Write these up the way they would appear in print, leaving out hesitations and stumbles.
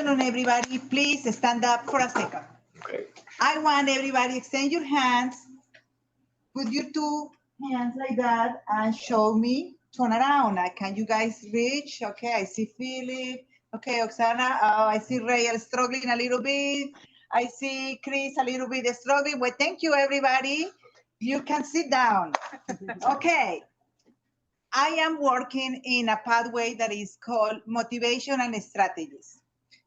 afternoon, everybody. Please stand up for a second. Okay. I want everybody extend your hands. Put your two hands like that and show me. Turn around. Can you guys reach? Okay, I see Philip. Okay, Oksana. Oh, I see Rayel struggling a little bit. I see Chris a little bit struggling. Well, thank you, everybody. You can sit down. Okay. I am working in a pathway that is called motivation and strategies.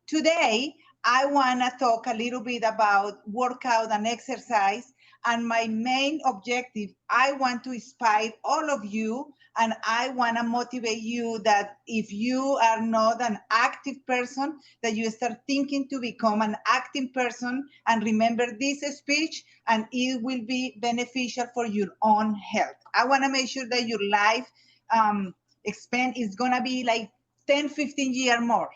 Today, I want to talk a little bit about workout and exercise. And my main objective, I want to inspire all of you and I want to motivate you that if you are not an active person, that you start thinking to become an active person and remember this speech and it will be beneficial for your own health. I want to make sure that your life expand is going to be like 10, 15 years more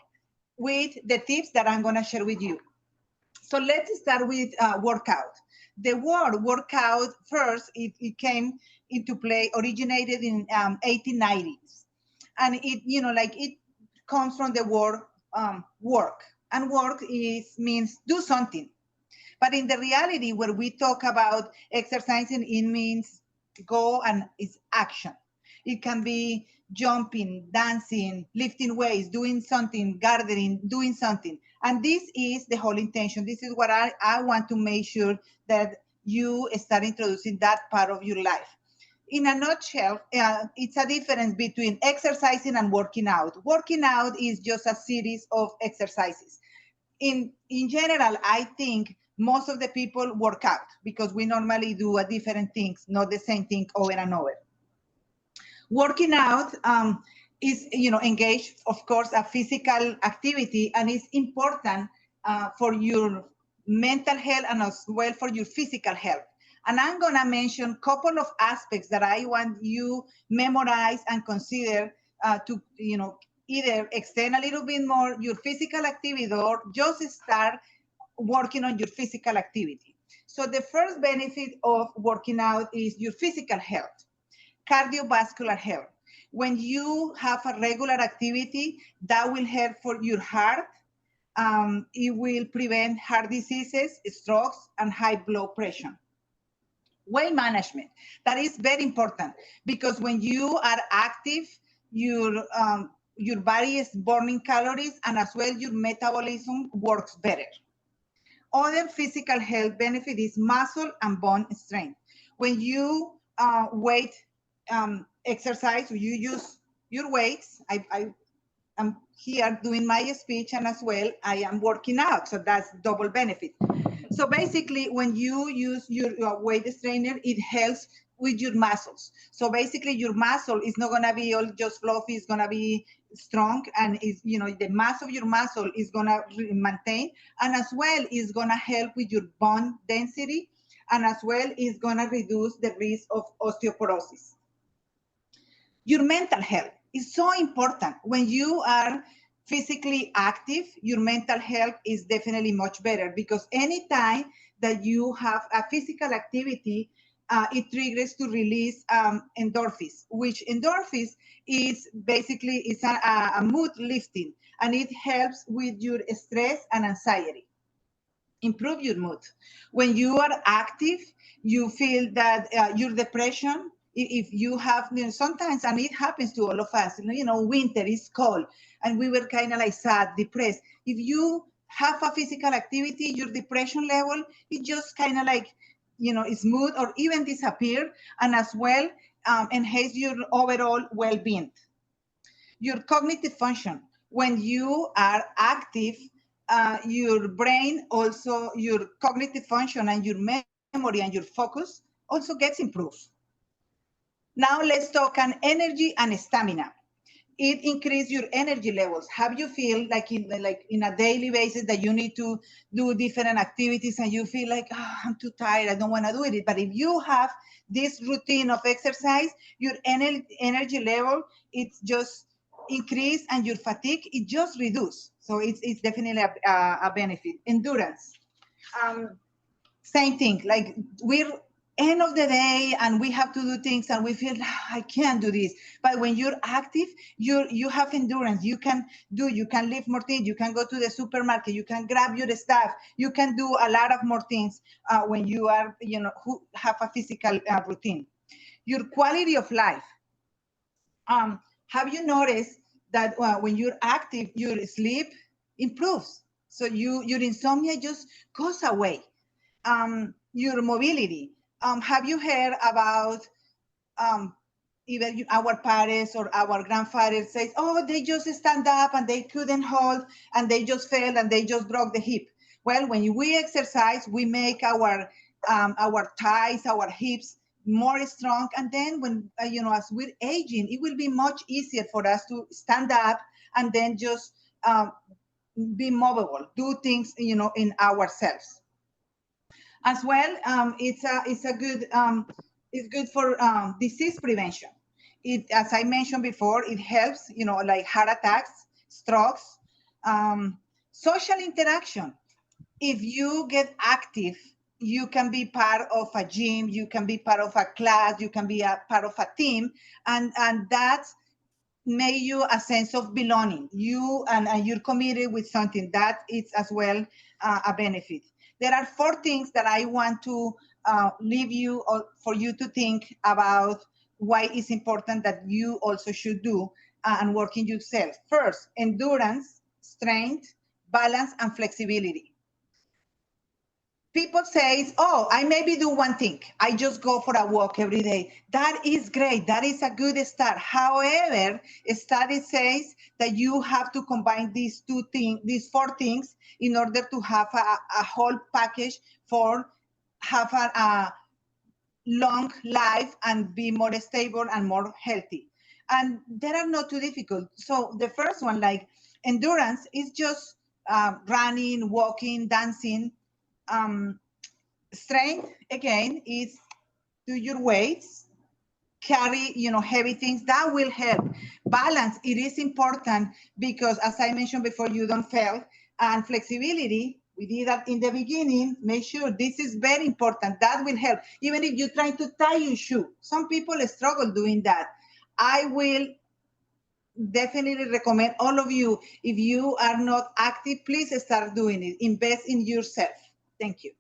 with the tips that I'm going to share with you. So let's start with workout. The word workout first, it came into play, originated in 1890s. And it comes from the word work. And work means do something. But in the reality, when we talk about exercising, it means go and it's action. It can be jumping, dancing, lifting weights, doing something, gardening, doing something. And this is the whole intention. This is what I want to make sure that you start introducing that part of your life. In a nutshell, it's a difference between exercising and working out. Working out is just a series of exercises. In general, I think most of the people work out because we normally do a different things, not the same thing over and over. Working out is, engage, of course, a physical activity, and it's important for your mental health and as well for your physical health. And I'm gonna mention a couple of aspects that I want you memorize and consider to, either extend a little bit more your physical activity or just start working on your physical activity. So the first benefit of working out is your physical health. Cardiovascular health. When you have a regular activity, that will help for your heart. It will prevent heart diseases, strokes, and high blood pressure. Weight management. That is very important because when you are active, your body is burning calories and as well your metabolism works better. Other physical health benefit is muscle and bone strength. When you weight exercise, you use your weights. I am here doing my speech and as well I am working out. So that's double benefit. So basically when you use your weight trainer, it helps with your muscles. So basically your muscle is not gonna be all just fluffy, it's gonna be strong and is the mass of your muscle is gonna maintain and as well is gonna help with your bone density and as well is gonna reduce the risk of osteoporosis. Your mental health is so important. When you are physically active, your mental health is definitely much better because anytime that you have a physical activity, it triggers to release endorphins, which endorphins is basically is a mood lifting and it helps with your stress and anxiety. Improve your mood. When you are active, you feel that your depression, if you have, sometimes, and it happens to all of us, winter is cold and we were kind of like sad, depressed. If you have a physical activity, your depression level, it just kind of like, smooth or even disappear and as well enhance your overall well-being. Your cognitive function. When you are active, your brain also, your cognitive function and your memory and your focus also gets improved. Now let's talk on energy and stamina. It increases your energy levels. Have you feel like in a daily basis that you need to do different activities and you feel like, oh, I'm too tired, I don't want to do it. But if you have this routine of exercise, your energy level, it's just increase and your fatigue, it just reduce. So it's definitely a benefit. Endurance. Same thing, like we're end of the day and we have to do things and we feel, I can't do this. But when you're active, you have endurance. You can lift more things. You can go to the supermarket. You can grab your stuff. You can do a lot of more things when you are, who have a physical routine. Your quality of life. Have you noticed that when you're active, your sleep improves? So your insomnia just goes away. Your mobility. Have you heard about even our parents or our grandfathers say, oh, they just stand up and they couldn't hold and they just fell and they just broke the hip. Well, when we exercise, we make our thighs, our hips more strong. And then when, as we're aging, it will be much easier for us to stand up and then just be movable, do things, in ourselves. As well, it's good for disease prevention. It, as I mentioned before, it helps, like heart attacks, strokes, social interaction. If you get active, you can be part of a gym, you can be part of a class, you can be a part of a team, and that make you a sense of belonging. You and you're committed with something that is as well a benefit. There are 4 things that I want to leave you or for you to think about why it's important that you also should do and work in yourself. First, endurance, strength, balance, and flexibility. People say, oh, I maybe do one thing. I just go for a walk every day. That is great. That is a good start. However, a study says that you have to combine these 4 things in order to have a whole package for have a long life and be more stable and more healthy. And they are not too difficult. So the first one, like endurance, is just running, walking, dancing. Strength, again, is do your weights, carry, heavy things. That will help. Balance, it is important because, as I mentioned before, you don't fail. And flexibility, we did that in the beginning. Make sure this is very important. That will help. Even if you're trying to tie your shoe, some people struggle doing that. I will definitely recommend all of you, if you are not active, please start doing it. Invest in yourself. Thank you.